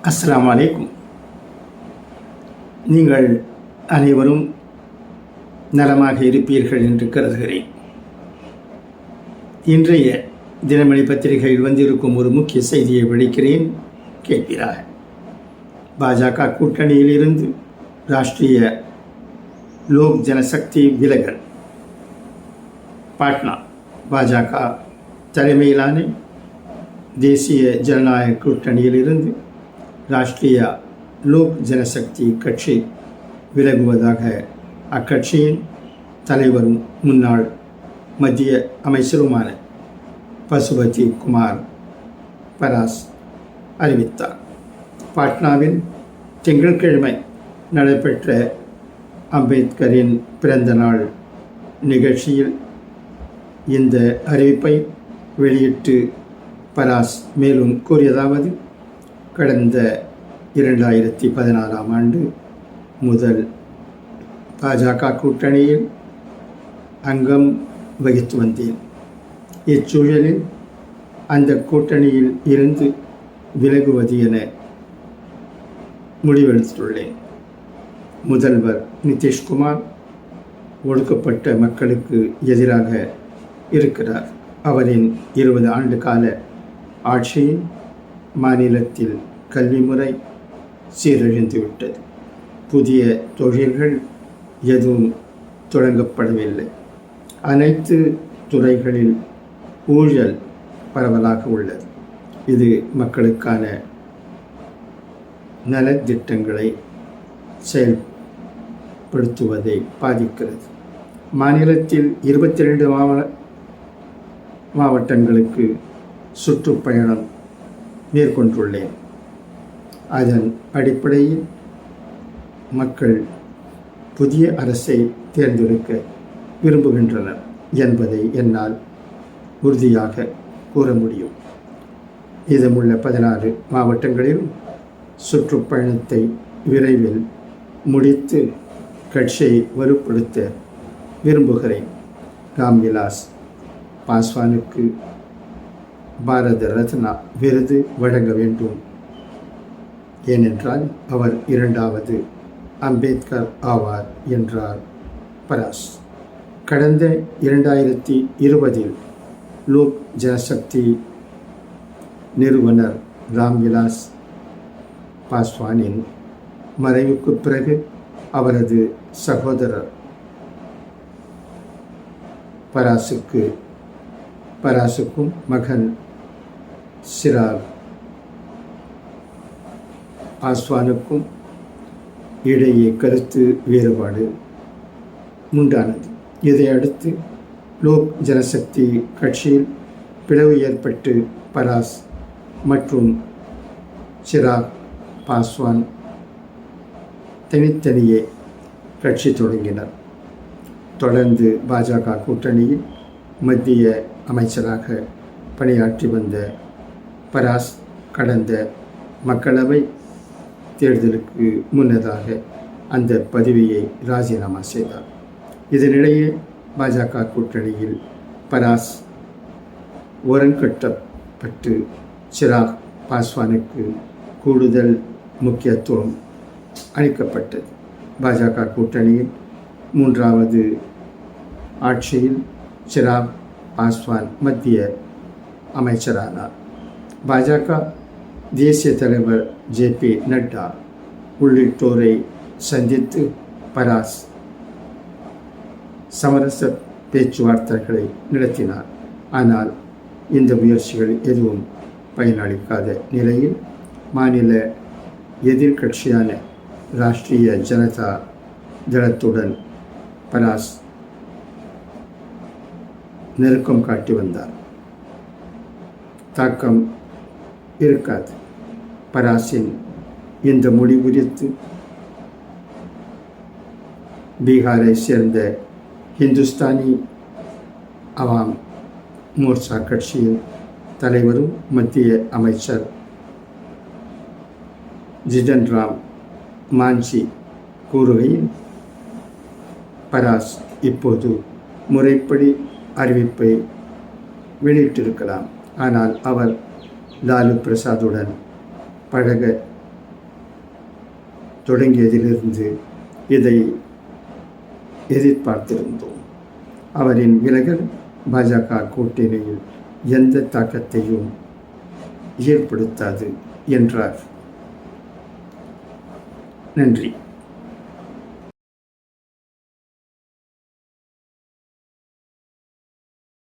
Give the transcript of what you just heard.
அஸ்ஸலாமு அலைக்கும். நீங்கள் அனைவரும் நலமாக இருப்பீர்கள் என்று கருதுகிறேன். இன்றைய தினமணி பத்திரிகையில் வந்திருக்கும் ஒரு முக்கிய செய்தியை விளக்கிறேன், கேட்கிறார். பாஜக கூட்டணியில் இருந்து ராஷ்டிரிய லோக் ஜனசக்தி விலகல். பாட்னா பாஜக தலைமையிலான தேசிய ஜனநாயக கூட்டணியில் இருந்து ராஷ்டிரிய லோக் ஜனசக்தி கட்சி விலகுவதாக அக்கட்சியின் தலைவரும் முன்னாள் மத்திய அமைச்சருமான பசுபதி குமார் பராஸ் அறிவித்தார். பாட்னாவில் திங்கட்கிழமை நடைபெற்ற அம்பேத்கரின் பிறந்த நாள் நிகழ்ச்சியில் இந்த அறிவிப்பை வெளியிட்டு பராஸ் மேலும் கூறியதாவது: கடந்த 2014 ஆண்டு முதல் பாஜக கூட்டணியில் அங்கம் வகித்து வந்தேன். இச்சூழலில் அந்த கூட்டணியில் இருந்து விலகுவது என முடிவெடுத்துள்ளேன். முதல்வர் நிதிஷ்குமார் ஒடுக்கப்பட்ட மக்களுக்கு எதிராக இருக்கிறார். அவரின் 20 ஆண்டு கால ஆட்சியில் மாநிலத்தில் கல்வி முறை சீரழிந்துவிட்டது. புதிய தொழில்கள் எதுவும் தொடங்கப்படவில்லை. அனைத்து துறைகளில் ஊழல் பரவலாக உள்ளது. இது மக்களுக்கான நலத்திட்டங்களை செயல்படுத்துவதை பாதிக்கிறது. மாநிலத்தில் 22 மாவட்டங்களுக்கு சுற்றுப்பயணம் மேற்கொண்டுள்ளேன். அதன் அடிப்படையில் மக்கள் புதிய அரசை தேர்ந்தெடுக்க விரும்புகின்றனர் என்பதை என்னால் உறுதியாக கூற முடியும். மீதமுள்ள 16 மாவட்டங்களிலும் சுற்றுப்பயணத்தை விரைவில் முடித்து கட்சியை வலுப்படுத்த விரும்புகிறேன். ராம்விலாஸ் பாஸ்வானுக்கு பாரத ரத்னா விருது வழங்க வேண்டும். ஏனென்றால் அவர் 2வது அம்பேத்கர் ஆவார் என்றார் பராஸ். கடந்த 2020 லோக் ஜனசக்தி நிறுவனர் ராம்விலாஸ் பாஸ்வானின் மறைவுக்கு பிறகு அவரது சகோதரர் பராசுக்கும் மகன் சிராக் பாஸ்வானுக்கும் இடையே கருத்து வேறுபாடு உண்டானது. இதையடுத்து லோக் ஜனசக்தி கட்சியில் பிளவு ஏற்பட்டு பராஸ் மற்றும் சிராக் பாஸ்வான் தனித்தனியே கட்சி தொடங்கினர். தொடர்ந்து பாஜக கூட்டணியில் மத்திய அமைச்சராக பணியாற்றி வந்த பராஸ் கடந்த மக்களவை தேர்தலுக்கு முன்னதாக அந்த பதவியை ராஜினாமா செய்தார். இதனிடையே பாஜக கூட்டணியில் பராஸ் ஓரங்கட்டப்பட்டு சிராக் பாஸ்வானுக்கு கூடுதல் முக்கியத்துவம் அளிக்கப்பட்டது. பாஜக கூட்டணியில் 3வது ஆட்சியில் சிராக் பாஸ்வான் மத்திய அமைச்சரானார். பாஜக தேசிய தலைவர் JP நட்டா உள்ளிட்டோரை சந்தித்து பராஸ் சமரச பேச்சுவார்த்தைகளை நடத்தினார். ஆனால் இந்த முயற்சிகள் எதுவும் பயனளிக்காத நிலையில் மாநில எதிர்கட்சியான ராஷ்டிரிய ஜனதா தளத்துடன் பராஸ் நெருக்கம் காட்டி வந்தார். தாக்கம் இருக்காது. பராஸின் இந்த முடிவு குறித்து பீகாரை சேர்ந்த ஹிந்துஸ்தானி அவாம் மோர்ச்சா கட்சியின் தலைவரும் மத்திய அமைச்சர் ஜிதன் ராம் மாஞ்சி கூறுகையில், பராஸ் இப்போது முறைப்படி அறிவிப்பை வெளியிட்டிருக்கலாம். ஆனால் அவர் லாலு பிரசாதுடன் பழக தொடங்கியதிலிருந்து இதை எதிர்பார்த்திருந்தோம். அவரின் விலகல் பாஜக கூட்டணியில் எந்த தாக்கத்தையும் ஏற்படுத்தாது என்றார். நன்றி.